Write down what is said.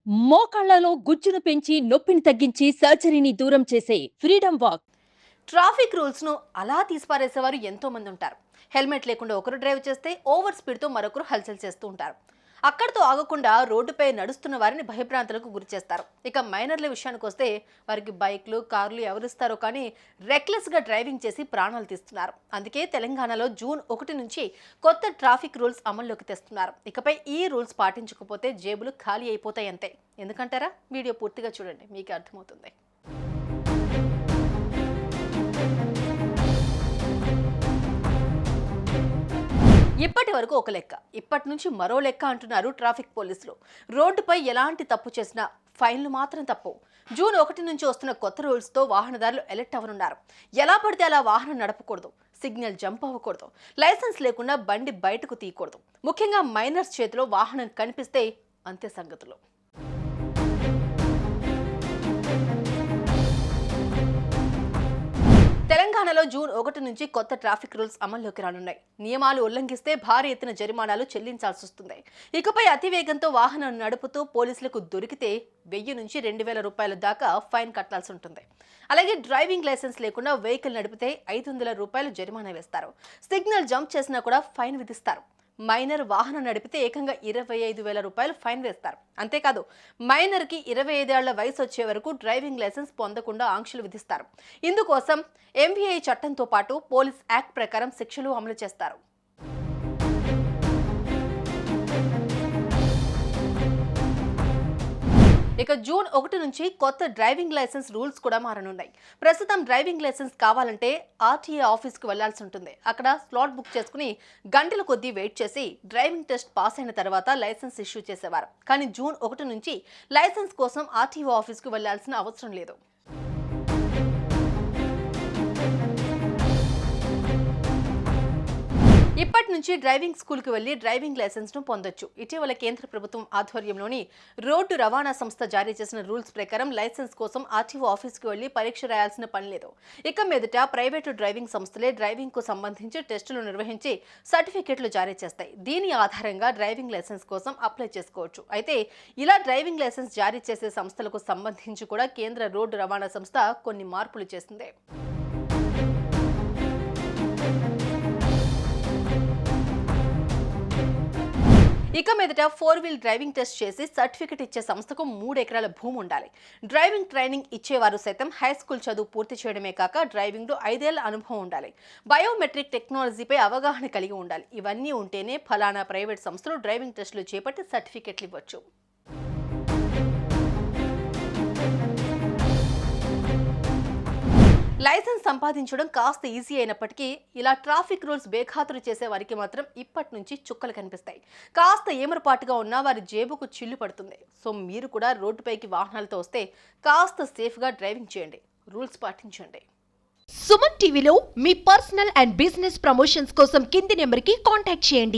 మోకాళ్లలో గుజ్జును పెంచి నొప్పిని తగ్గించి సర్జరీని దూరం చేసే ఫ్రీడమ్ వాక్. ట్రాఫిక్ రూల్స్ ను అలా తీసిపారేసేవారు ఎంతో మంది ఉంటారు. హెల్మెట్ లేకుండా ఒకరు డ్రైవ్ చేస్తే ఓవర్ స్పీడ్ తో మరొకరు హల్చల్ చేస్తూ ఉంటారు. అక్కడితో ఆగకుండా రోడ్డుపై నడుస్తున్న వారిని భయభ్రాంతులకు గురి చేస్తారు. ఇక మైనర్ల విషయానికి వస్తే వారికి బైక్లు, కార్లు ఎవరిస్తారో కానీ రెక్లెస్ గా డ్రైవింగ్ చేసి ప్రాణాలు తీస్తున్నారు. అందుకే తెలంగాణలో జూన్ 1 నుంచి కొత్త ట్రాఫిక్ రూల్స్ అమల్లోకి తెస్తున్నారు. ఇకపై ఈ రూల్స్ పాటించకపోతే జేబులు ఖాళీ అయిపోతాయి అంతే. ఎందుకంటారా? వీడియో పూర్తిగా చూడండి, మీకే అర్థమవుతుంది. ఇప్పటి వరకు ఒక లెక్క, ఇప్పటి నుంచి మరో లెక్క అంటున్నారు ట్రాఫిక్ పోలీసులు. రోడ్డుపై ఎలాంటి తప్పు చేసినా ఫైన్లు మాత్రం తప్పు. జూన్ 1 నుంచి వస్తున్న కొత్త రూల్స్ తో వాహనదారులు అలర్ట్ అవనున్నారు. ఎలా పడితే అలా వాహనం నడపకూడదు, సిగ్నల్ జంప్ అవ్వకూడదు, లైసెన్స్ లేకుండా బండి బయటకు తీయకూడదు. ముఖ్యంగా మైనర్స్ చేతిలో వాహనం కనిపిస్తే అంతే సంగతులు. తెలంగాణలో జూన్ 1 నుంచి కొత్త ట్రాఫిక్ రూల్స్ అమల్లోకి రానున్నాయి. నియమాలు ఉల్లంఘిస్తే భారీ ఎత్తున జరిమానాలు చెల్లించాల్సి వస్తుంది. ఇకపై అతివేగంతో వాహనం నడుపుతూ పోలీసులకు దొరికితే 1000 నుంచి 2000 రూపాయల దాకా ఫైన్ కట్టాల్సి ఉంటుంది. అలాగే డ్రైవింగ్ లైసెన్స్ లేకుండా వెహికల్ నడిపితే 500 రూపాయలు జరిమానా వేస్తారు. సిగ్నల్ జంప్ చేసినా కూడా ఫైన్ విధిస్తారు. మైనర్ వాహనం నడిపితే ఏకంగా 25,000 రూపాయలు ఫైన్ వేస్తారు. అంతేకాదు, మైనర్కి 25 ఏళ్ల వయసు వచ్చే వరకు డ్రైవింగ్ లైసెన్స్ పొందకుండా ఆంక్షలు విధిస్తారు. ఇందుకోసం ఎంవీఐ చట్టంతో పాటు పోలీస్ యాక్ట్ ప్రకారం శిక్షలు అమలు చేస్తారు. ఇక జూన్ 1 నుంచి కొత్త డ్రైవింగ్ లైసెన్స్ రూల్స్ కూడా మారనున్నాయి. ప్రస్తుతం డ్రైవింగ్ లైసెన్స్ కావాలంటే ఆర్టీఏ ఆఫీస్కి వెళ్లాల్సి ఉంటుంది. అక్కడ స్లాట్ బుక్ చేసుకుని గంటల కొద్దీ వెయిట్ చేసి డ్రైవింగ్ టెస్ట్ పాస్ అయిన తర్వాత లైసెన్స్ ఇష్యూ చేసేవారు. కానీ జూన్ 1 నుంచి లైసెన్స్ కోసం ఆర్టీఓ ఆఫీస్కి వెళ్లాల్సిన అవసరం లేదు. ఇప్పటి నుంచి డ్రైవింగ్ స్కూల్కి వెళ్లి డ్రైవింగ్ లైసెన్స్ ను పొందొచ్చు. ఇటీవల కేంద్ర ప్రభుత్వం ఆధ్వర్యంలోని రోడ్డు రవాణా సంస్థ జారీ చేసిన రూల్స్ ప్రకారం లైసెన్స్ కోసం ఆర్టీఓ ఆఫీస్కి వెళ్లి పరీక్ష రాయాల్సిన పని లేదు. ఇక మీదట ప్రైవేటు డ్రైవింగ్ సంస్థలే డ్రైవింగ్ కు సంబంధించి టెస్టులు నిర్వహించి సర్టిఫికెట్లు జారీ చేస్తాయి. దీని ఆధారంగా డ్రైవింగ్ లైసెన్స్ కోసం అప్లై చేసుకోవచ్చు. అయితే ఇలా డ్రైవింగ్ లైసెన్స్ జారీ చేసే సంస్థలకు సంబంధించి కూడా కేంద్ర రోడ్డు రవాణా సంస్థ కొన్ని మార్పులు చేసింది. ఇక మీదట 4-వీల్ డ్రైవింగ్ టెస్ట్ చేసి సర్టిఫికెట్ ఇచ్చే సంస్థకు 3 ఎకరాల భూమి ఉండాలి. డ్రైవింగ్ ట్రైనింగ్ ఇచ్చేవారు సైతం హై స్కూల్ చదువు పూర్తి చేయడమే కాక డ్రైవింగ్ లో 5 ఏళ్ల అనుభవం ఉండాలి. బయోమెట్రిక్ టెక్నాలజీపై అవగాహన కలిగి ఉండాలి. ఇవన్నీ ఉంటేనే ఫలానా ప్రైవేట్ సంస్థలు డ్రైవింగ్ టెస్టులు చేపట్టి సర్టిఫికెట్లు ఇవ్వచ్చు. లైసెన్స్ సంపాదించడం కాస్త ఈజీ అయినప్పటికీ ఇలా ట్రాఫిక్ రూల్స్ బేఖాతరు చేసే వారికి మాత్రం ఇప్పటి నుంచి చుక్కలు కనిపిస్తాయి. కాస్త ఏమరపాటుగా ఉన్నా వారి జేబుకు చిల్లు పడుతుంది. సో మీరు కూడా రోడ్డుపైకి వాహనాలతో వస్తే కాస్త సేఫ్గా డ్రైవింగ్ చేయండి, రూల్స్ పాటించండి. సుమన్ టీవీలో మీ పర్సనల్ అండ్ బిజినెస్ ప్రమోషన్స్ కోసం కింది నెంబర్కి కాంటాక్ట్ చేయండి.